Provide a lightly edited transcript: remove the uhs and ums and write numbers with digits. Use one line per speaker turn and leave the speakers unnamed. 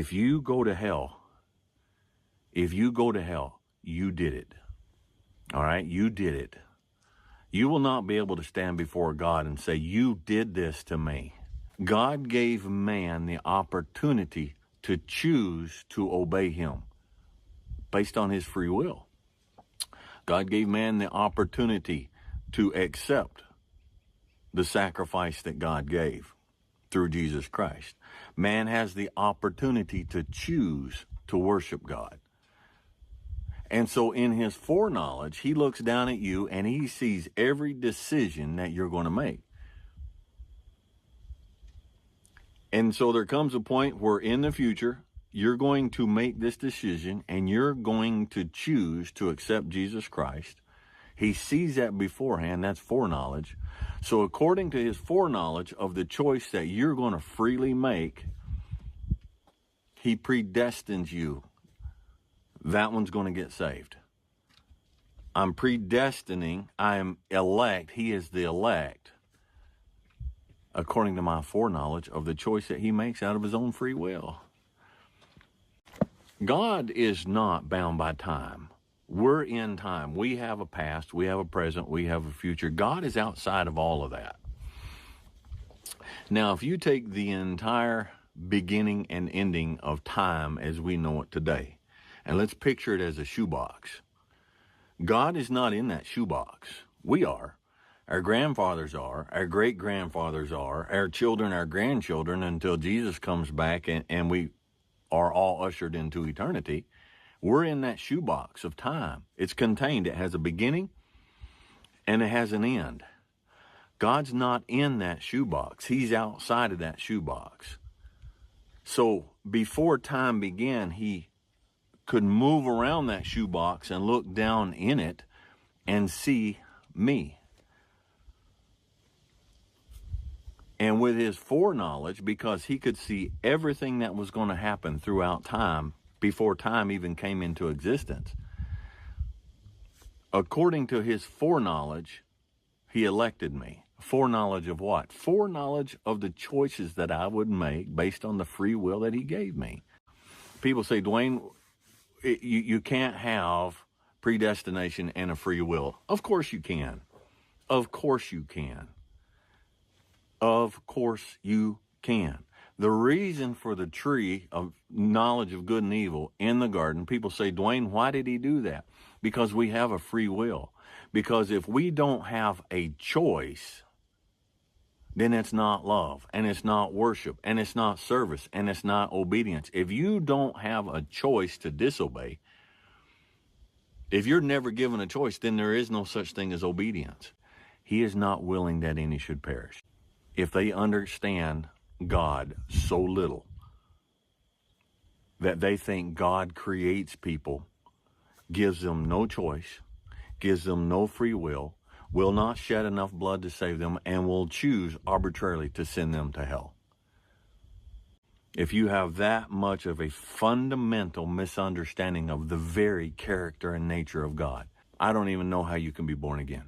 If you go to hell, you did it. All right? You did it. You will not be able to stand before God and say, you did this to me. God gave man the opportunity to choose to obey him based on his free will. God gave man the opportunity to accept the sacrifice that God gave through Jesus Christ. Man has the opportunity to choose to worship God. And so in his foreknowledge, he looks down at you and he sees every decision that you're going to make. And so there comes a point where in the future, you're going to make this decision and you're going to choose to accept Jesus Christ. He sees that beforehand. That's foreknowledge. So according to his foreknowledge of the choice that you're going to freely make, he predestines you. That one's going to get saved. I'm predestining. I am elect. He is the elect. According to my foreknowledge of the choice that he makes out of his own free will. God is not bound by time. We're in time. We have a past, we have a present, we have a future. God is outside of all of that. Now, if you take the entire beginning and ending of time as we know it today, and let's picture it as a shoebox. God is not in that shoebox. We are. Our grandfathers are. Our great-grandfathers are. Our children, our grandchildren, until Jesus comes back and we are all ushered into eternity. We're in that shoebox of time. It's contained. It has a beginning and it has an end. God's not in that shoebox. He's outside of that shoebox. So before time began, he could move around that shoebox and look down in it and see me. And with his foreknowledge, because he could see everything that was going to happen throughout time, before time even came into existence, according to his foreknowledge, he elected me. Foreknowledge of what? Foreknowledge of the choices that I would make based on the free will that he gave me. People say, Dwayne, you can't have predestination and a free will. Of course you can. Of course you can. Of course you can. The reason for the tree of knowledge of good and evil in the garden, people say, Dwayne, why did he do that? Because we have a free will. Because if we don't have a choice, then it's not love, and it's not worship, and it's not service, and it's not obedience. If you don't have a choice to disobey, if you're never given a choice, then there is no such thing as obedience. He is not willing that any should perish. If they understand God so little that they think God creates people, gives them no choice, gives them no free will not shed enough blood to save them, and will choose arbitrarily to send them to hell. If you have that much of a fundamental misunderstanding of the very character and nature of God, I don't even know how you can be born again.